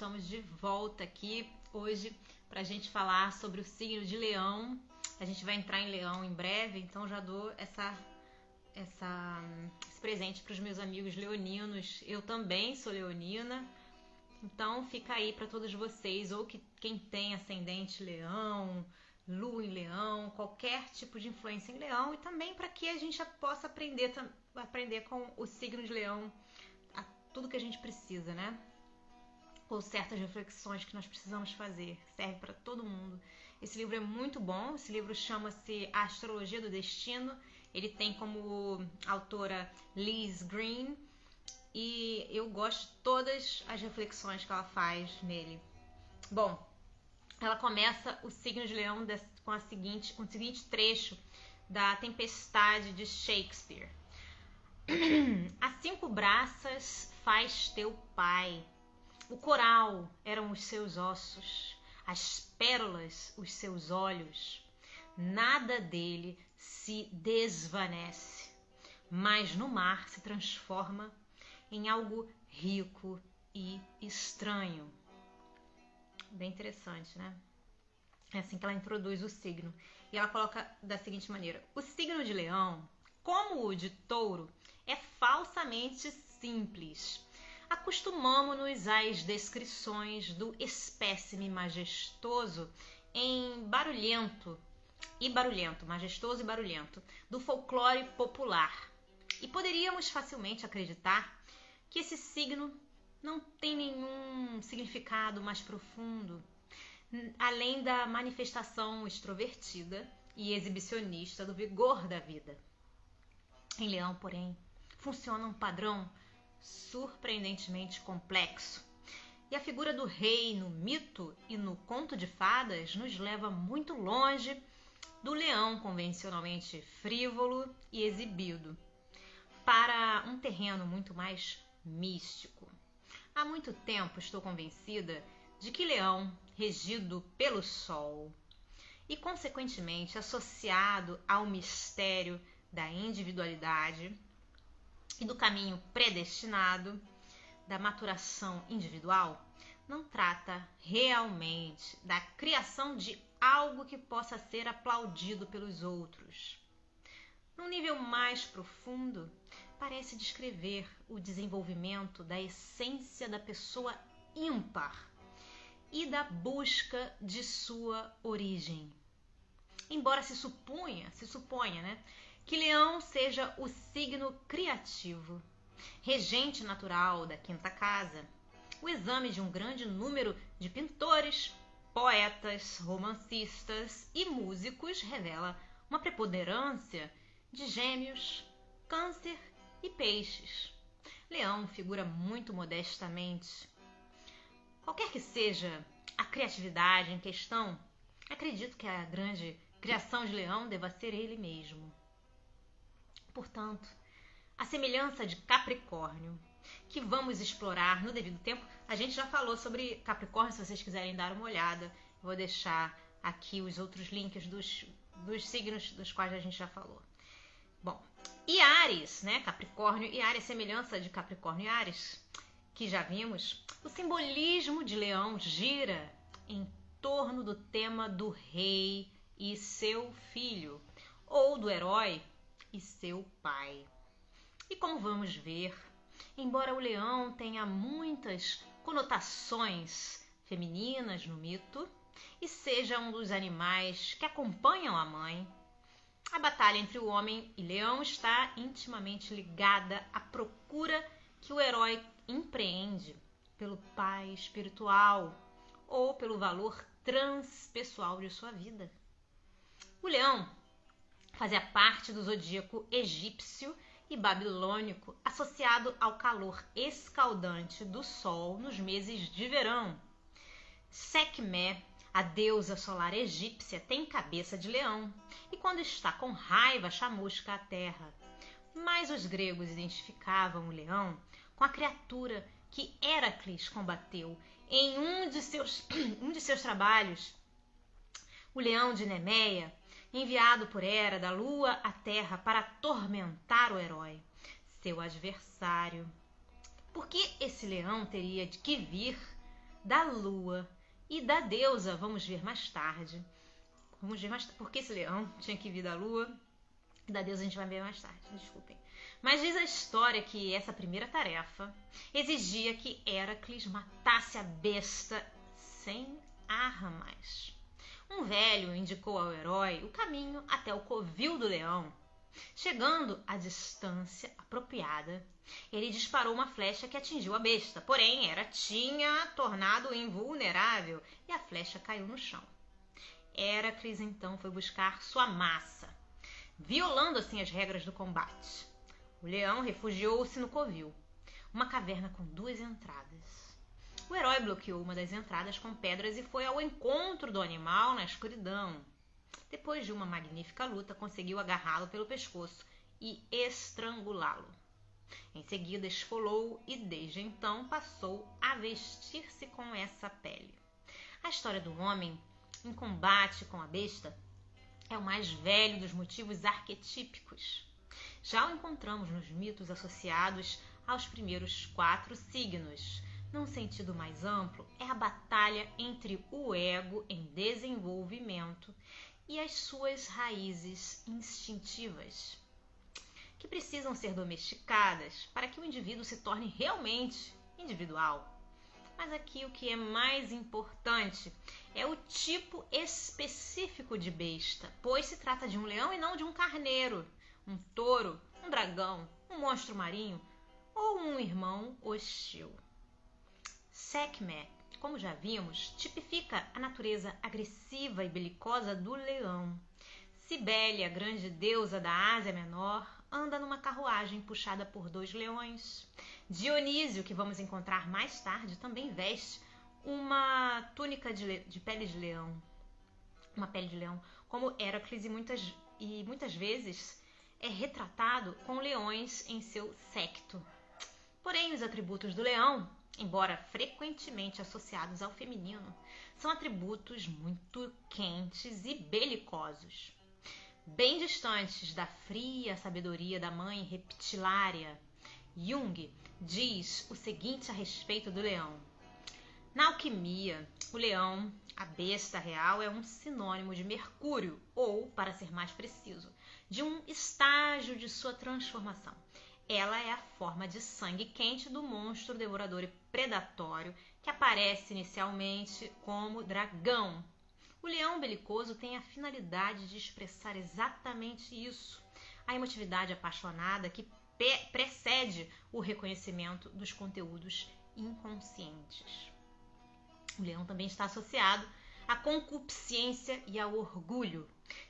estamos de volta aqui hoje para a gente falar sobre o signo de Leão. A gente vai entrar em Leão em breve, então já dou esse presente para os meus amigos leoninos. Eu também sou leonina, então fica aí para todos vocês, ou quem tem ascendente Leão, Lua em Leão, qualquer tipo de influência em Leão, e também para que a gente possa aprender com o signo de Leão tudo que a gente precisa, né? Ou certas reflexões que nós precisamos fazer. Serve para todo mundo. Esse livro é muito bom. Esse livro chama-se A Astrologia do Destino. Ele tem como autora Liz Green. E eu gosto de todas as reflexões que ela faz nele. Bom, ela começa o signo de Leão com o seguinte trecho da Tempestade de Shakespeare. As 5 braças faz teu pai, o coral eram os seus ossos, as pérolas os seus olhos, nada dele se desvanece, mas no mar se transforma em algo rico e estranho. Bem interessante, né? É assim que ela introduz o signo. E ela coloca da seguinte maneira: o signo de Leão, como o de Touro, é falsamente simples. Acostumamo-nos às descrições do espécime majestoso majestoso e barulhento, do folclore popular. E poderíamos facilmente acreditar que esse signo não tem nenhum significado mais profundo, além da manifestação extrovertida e exibicionista do vigor da vida. Em Leão, porém, funciona um padrão surpreendentemente complexo. E a figura do rei no mito e no conto de fadas nos leva muito longe do leão convencionalmente frívolo e exibido, para um terreno muito mais místico. Há muito tempo estou convencida de que Leão, regido pelo Sol e consequentemente associado ao mistério da individualidade e do caminho predestinado da maturação individual, não trata realmente da criação de algo que possa ser aplaudido pelos outros. Num nível mais profundo, parece descrever o desenvolvimento da essência da pessoa ímpar e da busca de sua origem. Embora se suponha, né, que Leão seja o signo criativo, regente natural da 5ª casa, o exame de um grande número de pintores, poetas, romancistas e músicos revela uma preponderância de Gêmeos, Câncer e Peixes. Leão figura muito modestamente. Qualquer que seja a criatividade em questão, acredito que a grande criação de Leão deva ser ele mesmo. Portanto, a semelhança de Capricórnio, que vamos explorar no devido tempo, a gente já falou sobre Capricórnio, se vocês quiserem dar uma olhada, vou deixar aqui os outros links dos signos dos quais a gente já falou. Bom, e Áries, né? Capricórnio e Áries, semelhança de Capricórnio e Áries, que já vimos, o simbolismo de Leão gira em torno do tema do rei e seu filho, ou do herói e seu pai. E como vamos ver, embora o leão tenha muitas conotações femininas no mito e seja um dos animais que acompanham a mãe, a batalha entre o homem e leão está intimamente ligada à procura que o herói empreende pelo pai espiritual ou pelo valor transpessoal de sua vida. O leão fazia parte do zodíaco egípcio e babilônico, associado ao calor escaldante do sol nos meses de verão. Sekhmet, a deusa solar egípcia, tem cabeça de leão e quando está com raiva chamusca a terra. Mas os gregos identificavam o leão com a criatura que Héracles combateu em um de seus trabalhos, o leão de Nemeia, enviado por Hera da lua à terra para atormentar o herói, seu adversário. Por que esse leão teria de que vir da lua e da deusa. Vamos ver mais tarde. Porque esse leão tinha que vir da lua e da deusa a gente vai ver mais tarde, desculpem. Mas diz a história que essa primeira tarefa exigia que Héracles matasse a besta sem armas. Um velho indicou ao herói o caminho até o covil do leão. Chegando à distância apropriada, ele disparou uma flecha que atingiu a besta, porém Hera tinha tornado invulnerável e a flecha caiu no chão. Héracles então foi buscar sua massa, violando assim as regras do combate. O leão refugiou-se no covil, uma caverna com 2 entradas. O herói bloqueou uma das entradas com pedras e foi ao encontro do animal na escuridão. Depois de uma magnífica luta, conseguiu agarrá-lo pelo pescoço e estrangulá-lo. Em seguida, esfolou e desde então passou a vestir-se com essa pele. A história do homem em combate com a besta é o mais velho dos motivos arquetípicos. Já o encontramos nos mitos associados aos primeiros 4 signos. Num sentido mais amplo, é a batalha entre o ego em desenvolvimento e as suas raízes instintivas, que precisam ser domesticadas para que o indivíduo se torne realmente individual. Mas aqui o que é mais importante é o tipo específico de besta, pois se trata de um leão e não de um carneiro, um touro, um dragão, um monstro marinho ou um irmão hostil. Sekhmet, como já vimos, tipifica a natureza agressiva e belicosa do leão. Cibele, a grande deusa da Ásia Menor, anda numa carruagem puxada por 2 leões. Dionísio, que vamos encontrar mais tarde, também veste uma túnica de pele de leão. Uma pele de leão, como Héracles, e muitas vezes é retratado com leões em seu séquito. Porém, os atributos do leão, embora frequentemente associados ao feminino, são atributos muito quentes e belicosos, bem distantes da fria sabedoria da mãe reptilária. Jung diz o seguinte a respeito do leão: na alquimia, o leão, a besta real, é um sinônimo de Mercúrio, ou, para ser mais preciso, de um estágio de sua transformação. Ela é a forma de sangue quente do monstro devorador e predatório que aparece inicialmente como dragão. O leão belicoso tem a finalidade de expressar exatamente isso, a emotividade apaixonada que precede o reconhecimento dos conteúdos inconscientes. O leão também está associado à concupiscência e ao orgulho.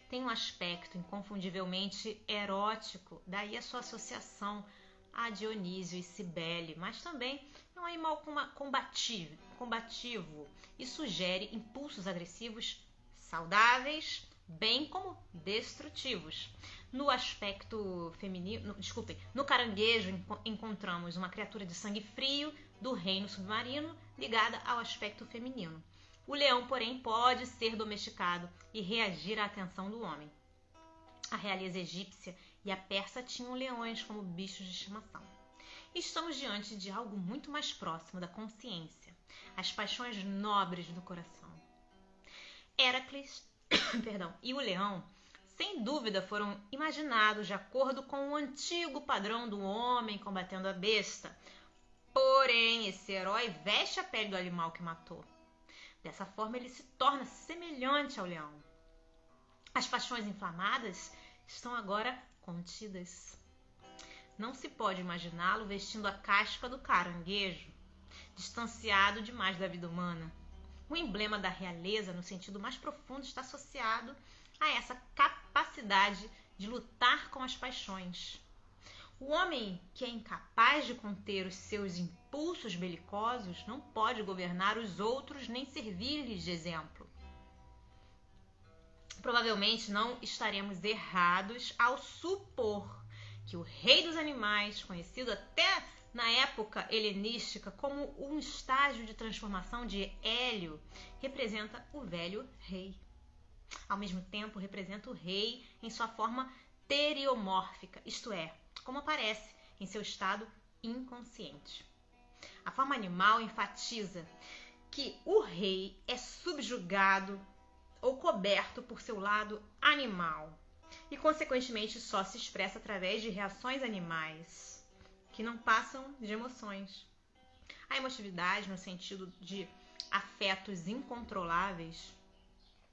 Tem um aspecto inconfundivelmente erótico, daí a sua associação a Dionísio e Cibele, mas também é um animal combativo e sugere impulsos agressivos saudáveis, bem como destrutivos. No aspecto feminino, no caranguejo encontramos uma criatura de sangue frio do reino submarino ligada ao aspecto feminino. O leão, porém, pode ser domesticado e reagir à atenção do homem. A realeza egípcia e a persa tinham leões como bichos de estimação. Estamos diante de algo muito mais próximo da consciência, as paixões nobres do coração. Héracles e o leão, sem dúvida, foram imaginados de acordo com o antigo padrão do homem combatendo a besta. Porém, esse herói veste a pele do animal que matou. Dessa forma, ele se torna semelhante ao leão. As paixões inflamadas estão agora contidas. Não se pode imaginá-lo vestindo a casca do caranguejo, distanciado demais da vida humana. O emblema da realeza, no sentido mais profundo, está associado a essa capacidade de lutar com as paixões. O homem que é incapaz de conter os seus impulsos belicosos não pode governar os outros nem servir-lhes de exemplo. Provavelmente não estaremos errados ao supor que o rei dos animais, conhecido até na época helenística como um estágio de transformação de Hélio, representa o velho rei. Ao mesmo tempo, representa o rei em sua forma teriomórfica, isto é, como aparece em seu estado inconsciente. A forma animal enfatiza que o rei é subjugado ou coberto por seu lado animal e, consequentemente, só se expressa através de reações animais que não passam de emoções. A emotividade, no sentido de afetos incontroláveis,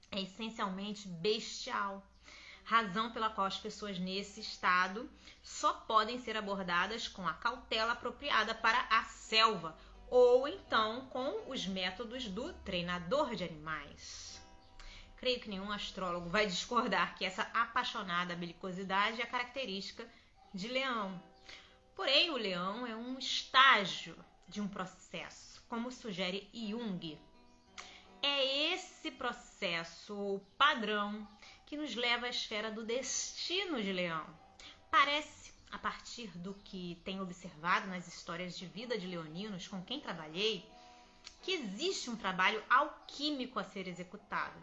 é essencialmente bestial, razão pela qual as pessoas nesse estado só podem ser abordadas com a cautela apropriada para a selva ou então com os métodos do treinador de animais. Creio que nenhum astrólogo vai discordar que essa apaixonada belicosidade é a característica de Leão. Porém, o Leão é um estágio de um processo, como sugere Jung. É esse processo ou padrão que nos leva à esfera do destino de Leão. Parece, a partir do que tenho observado nas histórias de vida de leoninos com quem trabalhei, que existe um trabalho alquímico a ser executado.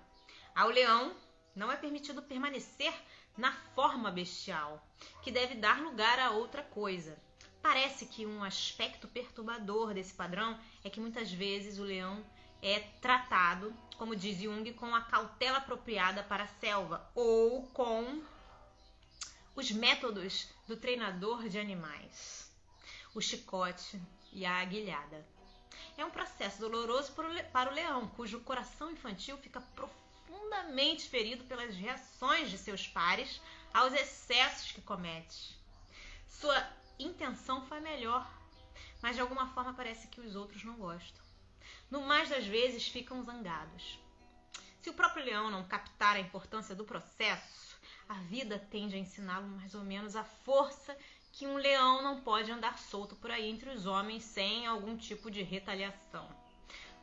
Ao leão não é permitido permanecer na forma bestial, que deve dar lugar a outra coisa. Parece que um aspecto perturbador desse padrão é que muitas vezes o leão é tratado, como diz Jung, com a cautela apropriada para a selva ou com os métodos do treinador de animais, o chicote e a aguilhada. É um processo doloroso para o leão, cujo coração infantil fica profundamente ferido pelas reações de seus pares aos excessos que comete. Sua intenção foi melhor, mas de alguma forma parece que os outros não gostam. No mais das vezes ficam zangados. Se o próprio leão não captar a importância do processo, a vida tende a ensiná-lo mais ou menos a força que um leão não pode andar solto por aí entre os homens sem algum tipo de retaliação.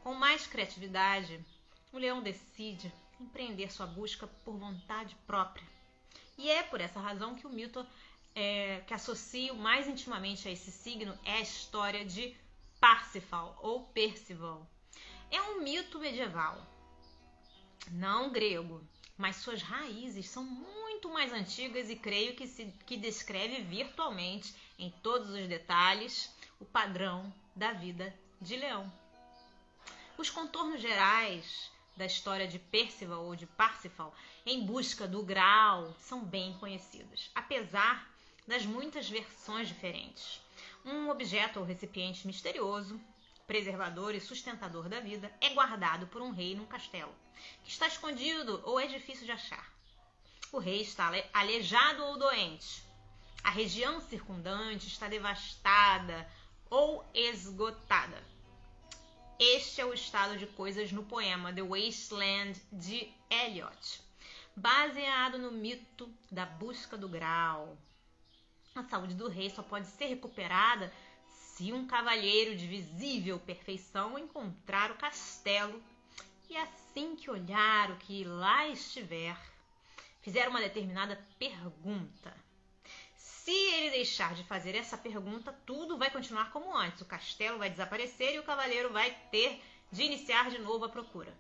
Com mais criatividade, o leão decide empreender sua busca por vontade própria. E é por essa razão que o mito que associo mais intimamente a esse signo é a história de Parsifal ou Percival. É um mito medieval, não grego, mas suas raízes são muito mais antigas e creio que descreve virtualmente, em todos os detalhes, o padrão da vida de Leão. Os contornos gerais da história de Percival ou de Parsifal em busca do Graal são bem conhecidos, apesar das muitas versões diferentes. Um objeto ou recipiente misterioso, preservador e sustentador da vida, é guardado por um rei num castelo, que está escondido ou é difícil de achar. O rei está aleijado ou doente. A região circundante está devastada ou esgotada. Este é o estado de coisas no poema The Wasteland de Eliot, baseado no mito da busca do Graal. A saúde do rei só pode ser recuperada se um cavalheiro de visível perfeição encontrar o castelo e, assim que olhar o que lá estiver, fizer uma determinada pergunta. Se ele deixar de fazer essa pergunta, tudo vai continuar como antes. O castelo vai desaparecer e o cavaleiro vai ter de iniciar de novo a procura.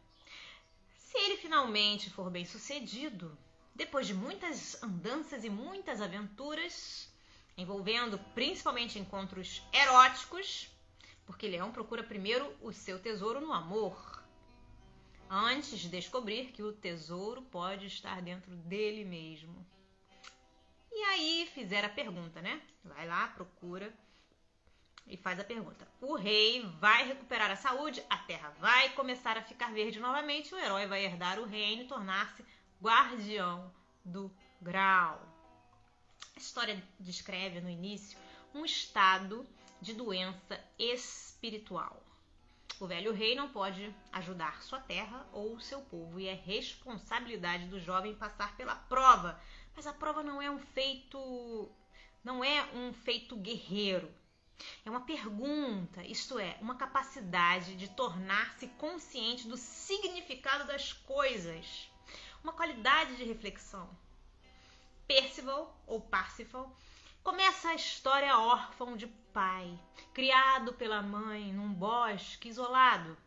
Se ele finalmente for bem sucedido, depois de muitas andanças e muitas aventuras, envolvendo principalmente encontros eróticos, porque Leão procura primeiro o seu tesouro no amor, antes de descobrir que o tesouro pode estar dentro dele mesmo. E aí fizer a pergunta, né? Vai lá, procura e faz a pergunta. O rei vai recuperar a saúde, a terra vai começar a ficar verde novamente, o herói vai herdar o reino e tornar-se guardião do Graal. A história descreve no início um estado de doença espiritual. O velho rei não pode ajudar sua terra ou seu povo e é responsabilidade do jovem passar pela prova. Mas a prova não é um feito guerreiro. É uma pergunta, isto é, uma capacidade de tornar-se consciente do significado das coisas. Uma qualidade de reflexão. Percival, ou Parsifal, começa a história órfão de pai, criado pela mãe num bosque isolado.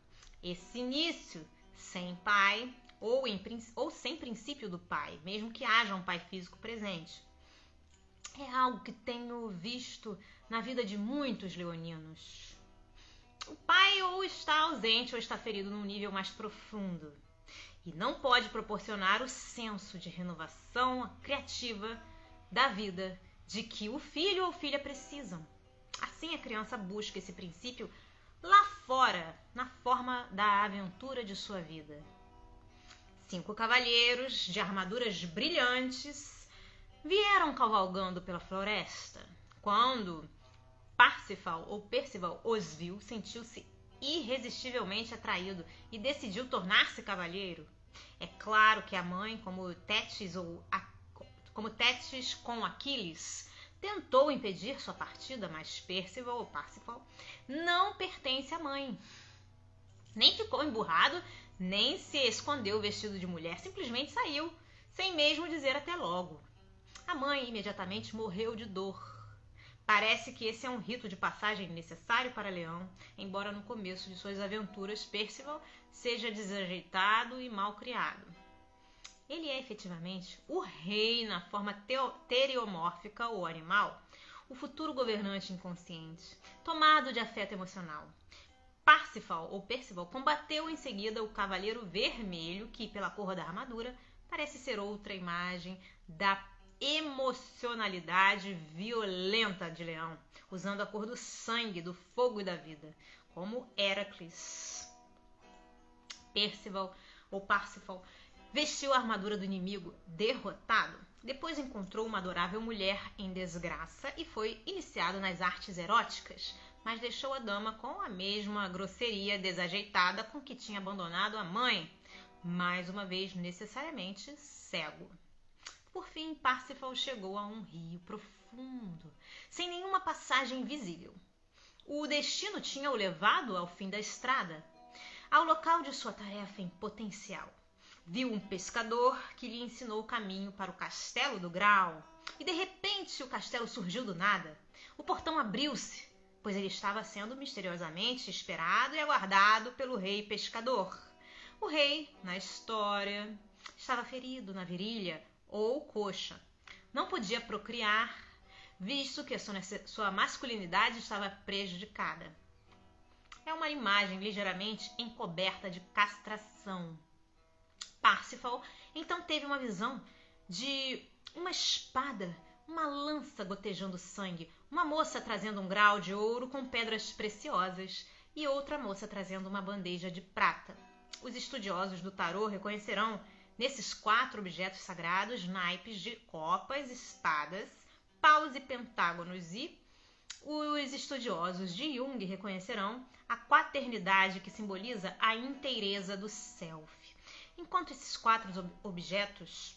Esse início, sem pai ou sem princípio do pai, mesmo que haja um pai físico presente, é algo que tenho visto na vida de muitos leoninos. O pai ou está ausente ou está ferido num nível mais profundo e não pode proporcionar o senso de renovação criativa da vida de que o filho ou filha precisam. Assim, a criança busca esse princípio lá fora, na forma da aventura de sua vida. 5 cavalheiros de armaduras brilhantes vieram cavalgando pela floresta. Quando Percival os viu, sentiu-se irresistivelmente atraído e decidiu tornar-se cavalheiro. É claro que a mãe, como Tétis com Aquiles, tentou impedir sua partida, mas Parsifal não pertence à mãe. Nem ficou emburrado, nem se escondeu vestido de mulher, simplesmente saiu, sem mesmo dizer até logo. A mãe imediatamente morreu de dor. Parece que esse é um rito de passagem necessário para Leão, embora no começo de suas aventuras Percival seja desajeitado e mal criado. Ele é efetivamente o rei na forma teriomórfica ou animal, o futuro governante inconsciente, tomado de afeto emocional. Percival combateu em seguida o Cavaleiro Vermelho, que, pela cor da armadura, parece ser outra imagem da emocionalidade violenta de Leão, usando a cor do sangue, do fogo e da vida, como Heracles. Parsifal vestiu a armadura do inimigo derrotado, depois encontrou uma adorável mulher em desgraça e foi iniciado nas artes eróticas, mas deixou a dama com a mesma grosseria desajeitada com que tinha abandonado a mãe, mais uma vez necessariamente cego. Por fim, Parsifal chegou a um rio profundo, sem nenhuma passagem visível. O destino tinha o levado ao fim da estrada, ao local de sua tarefa em potencial. Viu um pescador que lhe ensinou o caminho para o Castelo do Grau, e de repente o castelo surgiu do nada. O portão abriu-se, pois ele estava sendo misteriosamente esperado e aguardado pelo rei pescador. O rei, na história, estava ferido na virilha ou coxa. Não podia procriar, visto que sua masculinidade estava prejudicada. É uma imagem ligeiramente encoberta de castração. Parsifal então teve uma visão de uma espada, uma lança gotejando sangue, uma moça trazendo um grau de ouro com pedras preciosas e outra moça trazendo uma bandeja de prata. Os estudiosos do tarô reconhecerão nesses 4 objetos sagrados naipes de copas, espadas, paus e pentágonos, e os estudiosos de Jung reconhecerão a quaternidade que simboliza a inteireza do self. Enquanto esses 4 objetos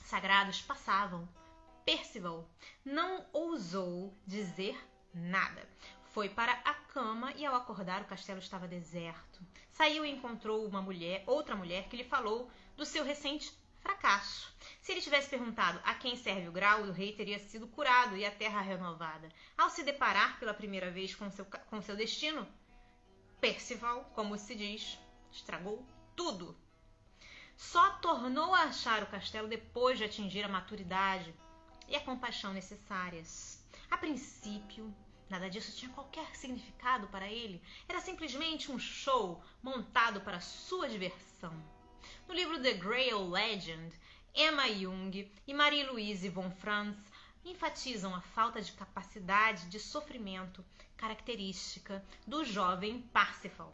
sagrados passavam, Percival não ousou dizer nada. Foi para a cama e ao acordar o castelo estava deserto. Saiu e encontrou outra mulher que lhe falou do seu recente fracasso. Se ele tivesse perguntado a quem serve o grau, o rei teria sido curado e a terra renovada. Ao se deparar pela primeira vez com seu destino, Percival, como se diz, estragou tudo. Só tornou a achar o castelo depois de atingir a maturidade e a compaixão necessárias. A princípio, nada disso tinha qualquer significado para ele. Era simplesmente um show montado para sua diversão. No livro The Grail Legend, Emma Jung e Marie-Louise von Franz enfatizam a falta de capacidade de sofrimento característica do jovem Parsifal.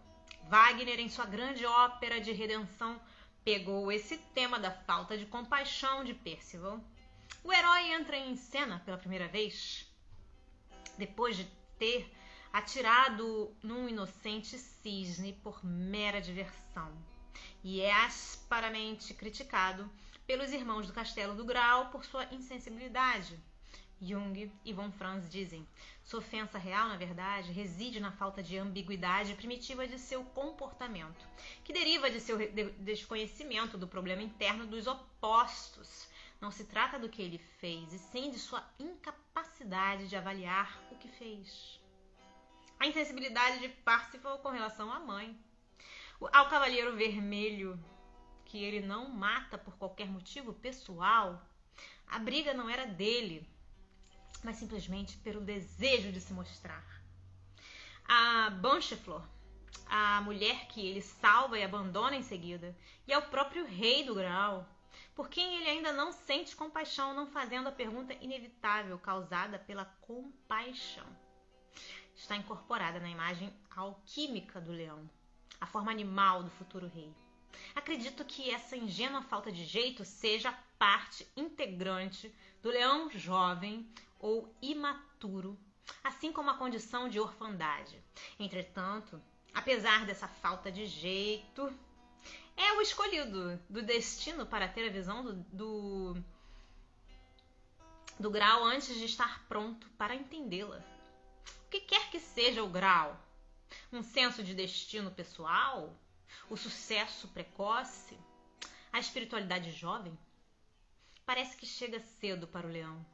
Wagner, em sua grande ópera de redenção, pegou esse tema da falta de compaixão de Percival. O herói entra em cena pela primeira vez depois de ter atirado num inocente cisne por mera diversão, e é asperamente criticado pelos irmãos do Castelo do Grau por sua insensibilidade. Jung e von Franz dizem: sua ofensa real, na verdade, reside na falta de ambiguidade primitiva de seu comportamento, que deriva de seu desconhecimento do problema interno dos opostos. Não se trata do que ele fez, e sim de sua incapacidade de avaliar o que fez. A insensibilidade de Parsifal com relação à mãe. Ao Cavaleiro Vermelho, que ele não mata por qualquer motivo pessoal, a briga não era dele, mas simplesmente pelo desejo de se mostrar. a Bancheflor, a mulher que ele salva e abandona em seguida, e ao próprio rei do Graal, por quem ele ainda não sente compaixão, não fazendo a pergunta inevitável causada pela compaixão. Está incorporada na imagem alquímica do leão, a forma animal do futuro rei. Acredito que essa ingênua falta de jeito seja parte integrante do leão jovem ou imaturo, assim como a condição de orfandade. Entretanto, apesar dessa falta de jeito, é o escolhido do destino para ter a visão do grau antes de estar pronto para entendê-la. O que quer que seja o grau, um senso de destino pessoal, o sucesso precoce, a espiritualidade jovem, parece que chega cedo para o leão,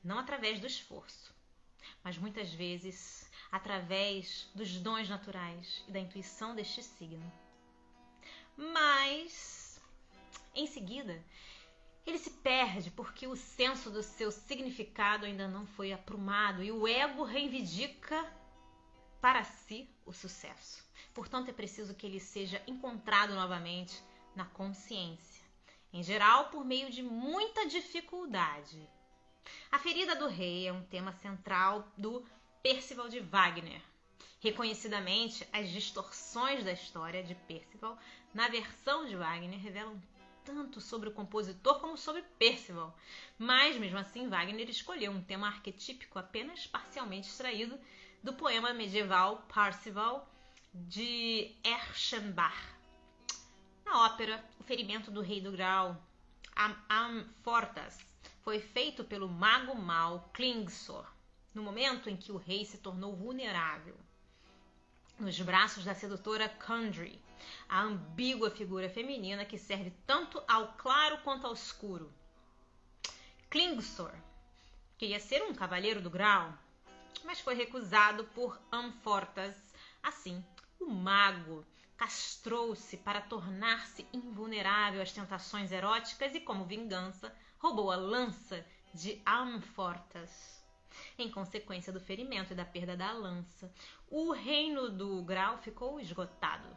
não através do esforço, mas muitas vezes através dos dons naturais e da intuição deste signo. Mas, em seguida, ele se perde porque o senso do seu significado ainda não foi aprumado e o ego reivindica para si o sucesso. Portanto, é preciso que ele seja encontrado novamente na consciência, em geral por meio de muita dificuldade. A ferida do rei é um tema central do Percival de Wagner. Reconhecidamente, as distorções da história de Percival na versão de Wagner revelam tanto sobre o compositor como sobre Percival. Mas, mesmo assim, Wagner escolheu um tema arquetípico apenas parcialmente extraído do poema medieval Parzival de Eschenbach. Na ópera, o ferimento do rei do Graal, Amfortas, foi feito pelo mago mau Klingsor, no momento em que o rei se tornou vulnerável nos braços da sedutora Kundry, a ambígua figura feminina que serve tanto ao claro quanto ao escuro. Klingsor queria ser um cavaleiro do Graal, mas foi recusado por Amfortas. Assim, o mago castrou-se para tornar-se invulnerável às tentações eróticas e, como vingança, roubou a lança de Amfortas. Em consequência do ferimento e da perda da lança, o reino do Graal ficou esgotado.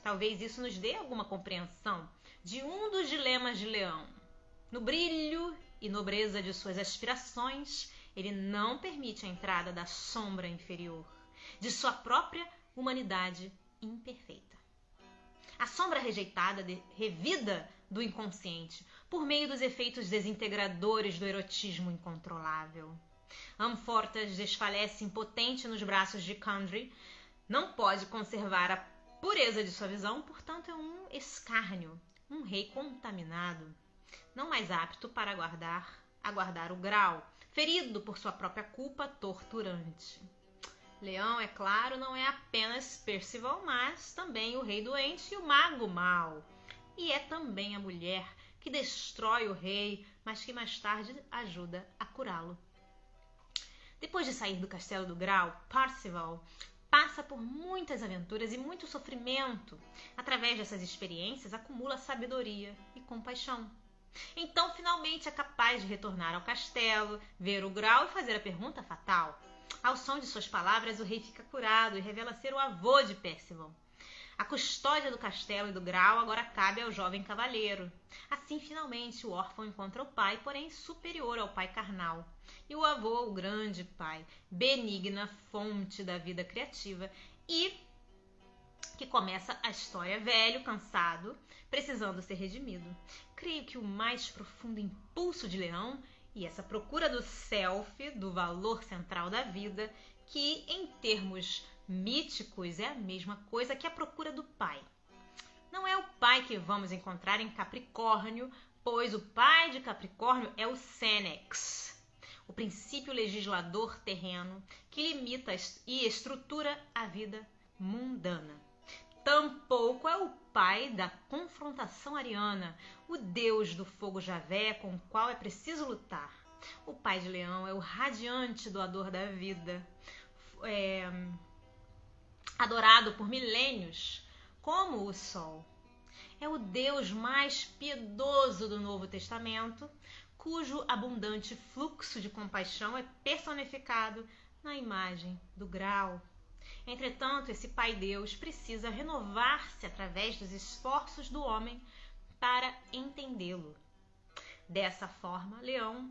Talvez isso nos dê alguma compreensão de um dos dilemas de Leão. No brilho e nobreza de suas aspirações, ele não permite a entrada da sombra inferior, de sua própria humanidade imperfeita. A sombra rejeitada, revida do inconsciente, por meio dos efeitos desintegradores do erotismo incontrolável. Amfortas desfalece impotente nos braços de Kundry, não pode conservar a pureza de sua visão, portanto é um escárnio, um rei contaminado, não mais apto para aguardar o Graal, ferido por sua própria culpa torturante. Leão, é claro, não é apenas Percival, mas também o rei doente e o mago mau. E é também a mulher que destrói o rei, mas que mais tarde ajuda a curá-lo. Depois de sair do castelo do Graal, Parzival passa por muitas aventuras e muito sofrimento. Através dessas experiências, acumula sabedoria e compaixão. Então, finalmente, é capaz de retornar ao castelo, ver o Graal e fazer a pergunta fatal. Ao som de suas palavras, o rei fica curado e revela ser o avô de Percival. A custódia do castelo e do Graal agora cabe ao jovem cavaleiro. Assim, finalmente, o órfão encontra o pai, porém superior ao pai carnal. E o avô, o grande pai, benigna fonte da vida criativa, e que começa a história velho, cansado, precisando ser redimido. Creio que o mais profundo impulso de Leão e essa procura do self, do valor central da vida, que em termos míticos é a mesma coisa que a procura do pai. Não é o pai que vamos encontrar em Capricórnio, pois o pai de Capricórnio é o Senex, o princípio legislador terreno que limita e estrutura a vida mundana. Tampouco é o pai da confrontação ariana, o deus do fogo Javé com o qual é preciso lutar. O pai de Leão é o radiante doador da vida, adorado por milênios como o sol. É o Deus mais piedoso do Novo Testamento, cujo abundante fluxo de compaixão é personificado na imagem do Graal. Entretanto, esse Pai Deus precisa renovar-se através dos esforços do homem para entendê-lo. Dessa forma, Leão,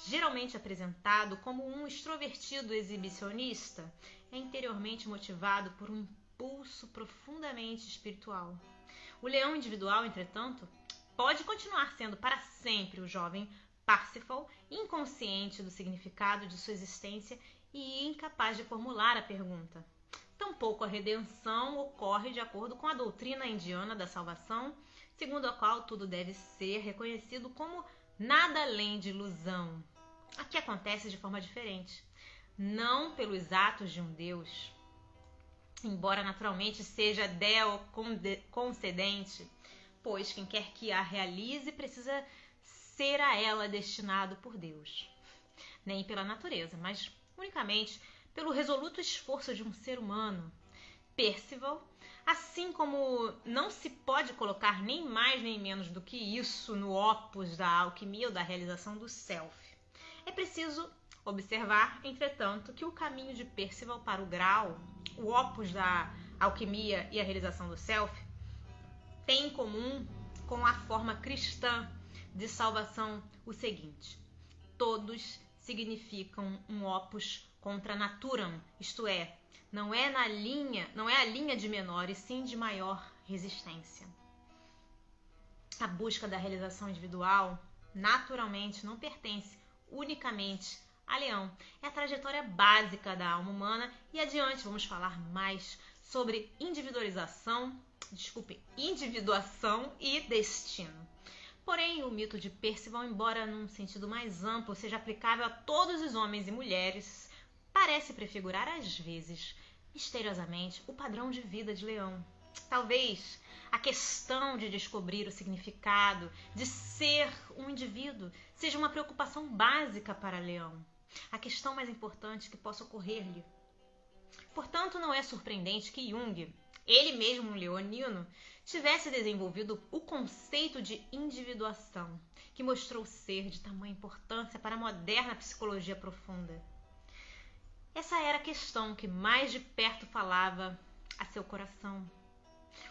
geralmente apresentado como um extrovertido exibicionista, é interiormente motivado por um impulso profundamente espiritual. O leão individual, entretanto, pode continuar sendo para sempre o jovem Parsifal, inconsciente do significado de sua existência e incapaz de formular a pergunta. Tampouco a redenção ocorre de acordo com a doutrina indiana da salvação, segundo a qual tudo deve ser reconhecido como nada além de ilusão. Aqui acontece de forma diferente, não pelos atos de um Deus, embora naturalmente seja Deo concedente, pois quem quer que a realize precisa ser a ela destinado por Deus, nem pela natureza, mas unicamente pelo resoluto esforço de um ser humano. Percival, assim como não se pode colocar nem mais nem menos do que isso no opus da alquimia ou da realização do self. É preciso observar, entretanto, que o caminho de Percival para o grau, o opus da alquimia e a realização do self, tem em comum com a forma cristã de salvação o seguinte: todos significam um opus contra naturam, isto é, não é a linha de menor e sim de maior resistência. A busca da realização individual naturalmente não pertence unicamente a Leão. É a trajetória básica da alma humana e adiante vamos falar mais sobre individuação e destino. Porém, o mito de Percival, embora num sentido mais amplo seja aplicável a todos os homens e mulheres, parece prefigurar às vezes, misteriosamente, o padrão de vida de Leão. Talvez a questão de descobrir o significado de ser um indivíduo seja uma preocupação básica para Leão, a questão mais importante que possa ocorrer-lhe. Portanto, não é surpreendente que Jung, ele mesmo um leonino, tivesse desenvolvido o conceito de individuação, que mostrou ser de tamanha importância para a moderna psicologia profunda. Essa era a questão que mais de perto falava a seu coração.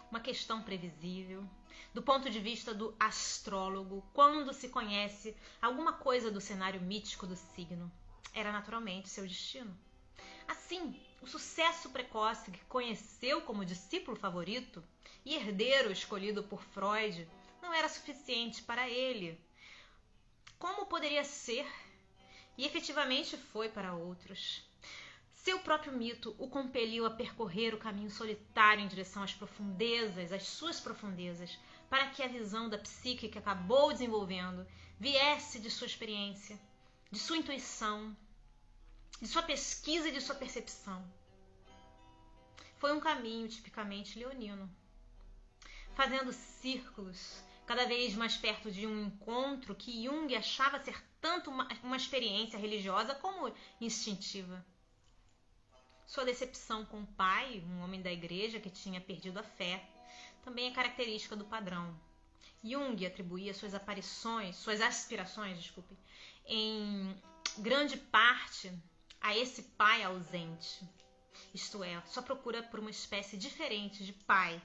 Uma questão previsível, do ponto de vista do astrólogo, quando se conhece alguma coisa do cenário mítico do signo. Era naturalmente seu destino. Assim, o sucesso precoce que conheceu como discípulo favorito e herdeiro escolhido por Freud não era suficiente para ele. Como poderia ser? E efetivamente foi para outros. Seu próprio mito o compeliu a percorrer o caminho solitário em direção às profundezas, às suas profundezas, para que a visão da psique que acabou desenvolvendo viesse de sua experiência, de sua intuição, de sua pesquisa e de sua percepção. Foi um caminho tipicamente leonino, fazendo círculos cada vez mais perto de um encontro que Jung achava ser tanto uma experiência religiosa como instintiva. Sua decepção com o pai, um homem da igreja que tinha perdido a fé, também é característica do padrão. Jung atribuía suas aspirações, em grande parte a esse pai ausente. Isto é, sua procura por uma espécie diferente de pai,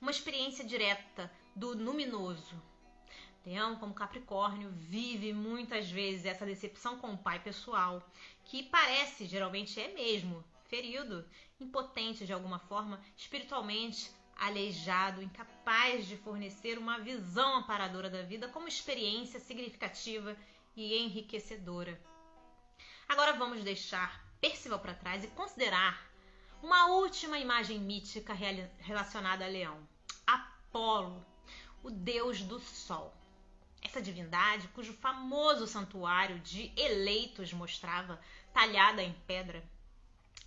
uma experiência direta do luminoso. Leão, como Capricórnio, vive muitas vezes essa decepção com o pai pessoal, que parece, geralmente é mesmo, ferido, impotente de alguma forma, espiritualmente aleijado, incapaz de fornecer uma visão amparadora da vida como experiência significativa e enriquecedora. Agora vamos deixar Percival para trás e considerar uma última imagem mítica relacionada a Leão: Apolo, o deus do sol. Essa divindade, cujo famoso santuário de eleitos mostrava, talhada em pedra,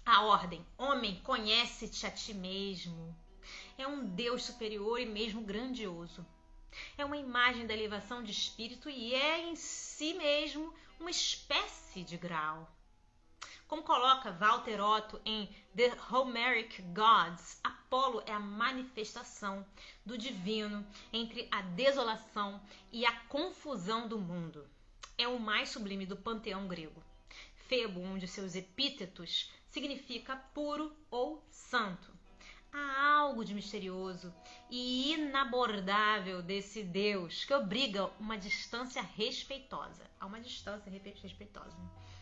a ordem: homem, conhece-te a ti mesmo. É um Deus superior e mesmo grandioso. É uma imagem da elevação de espírito e é em si mesmo uma espécie de grau. Como coloca Walter Otto em The Homeric Gods, Apolo é a manifestação do divino entre a desolação e a confusão do mundo. É o mais sublime do panteão grego. Febo, um de seus epítetos, significa puro ou santo. Há algo de misterioso e inabordável desse Deus que obriga uma distância respeitosa. Há uma distância respeitosa.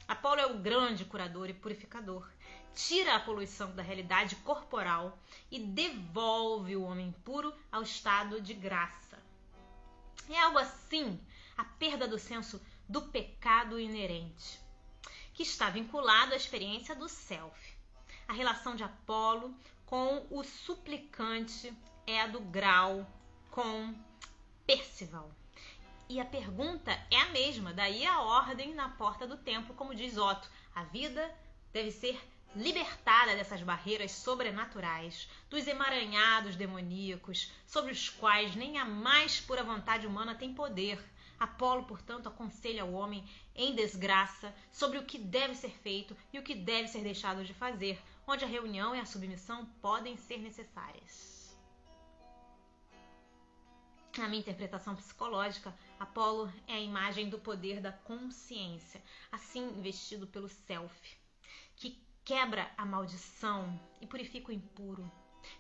Apolo é o grande curador e purificador. Tira a poluição da realidade corporal e devolve o homem puro ao estado de graça. É algo assim a perda do senso do pecado inerente, que está vinculado à experiência do self. A relação de Apolo com o suplicante é a do Grau com Percival. E a pergunta é a mesma, daí a ordem na porta do templo, como diz Otto. A vida deve ser libertada dessas barreiras sobrenaturais, dos emaranhados demoníacos, sobre os quais nem a mais pura vontade humana tem poder. Apolo, portanto, aconselha ao homem em desgraça sobre o que deve ser feito e o que deve ser deixado de fazer, onde a reunião e a submissão podem ser necessárias. Na minha interpretação psicológica, Apolo é a imagem do poder da consciência, assim investido pelo self, que quebra a maldição e purifica o impuro,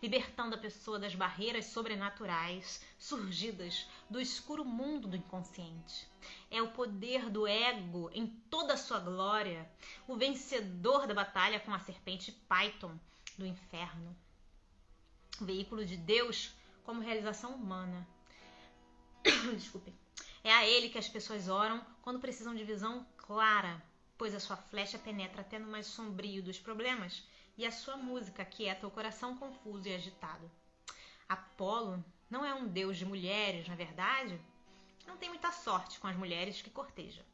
libertando a pessoa das barreiras sobrenaturais surgidas do escuro mundo do inconsciente. É o poder do ego em toda a sua glória, o vencedor da batalha com a serpente Python do inferno, o veículo de Deus como realização humana. Desculpem. É a ele que as pessoas oram quando precisam de visão clara, pois a sua flecha penetra até no mais sombrio dos problemas e a sua música aquieta o coração confuso e agitado. Apolo não é um deus de mulheres, na verdade. Não tem muita sorte com as mulheres que corteja,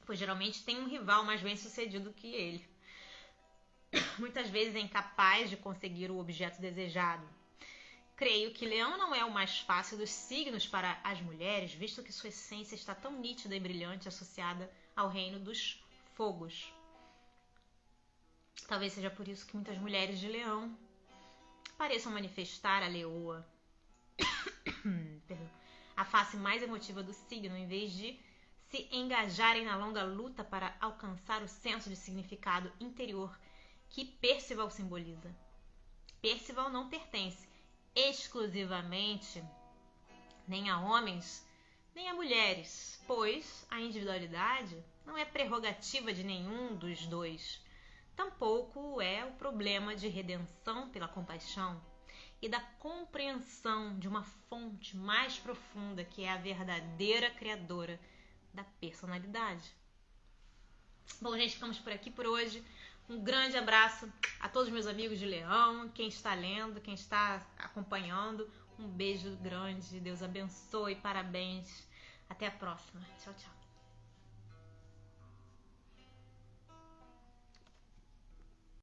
pois geralmente tem um rival mais bem-sucedido que ele. Muitas vezes é incapaz de conseguir o objeto desejado. Creio que Leão não é o mais fácil dos signos para as mulheres, visto que sua essência está tão nítida e brilhante associada ao reino dos fogos. Talvez seja por isso que muitas mulheres de Leão pareçam manifestar a leoa, a face mais emotiva do signo, em vez de se engajarem na longa luta para alcançar o senso de significado interior que Percival simboliza. Percival não pertence exclusivamente nem a homens nem a mulheres, pois a individualidade não é prerrogativa de nenhum dos dois. Tampouco é o problema de redenção pela compaixão e da compreensão de uma fonte mais profunda que é a verdadeira criadora da personalidade. Bom, gente, ficamos por aqui por hoje. Um grande abraço a todos os meus amigos de Leão, quem está lendo, quem está acompanhando. Um beijo grande, Deus abençoe, parabéns. Até a próxima. Tchau, tchau.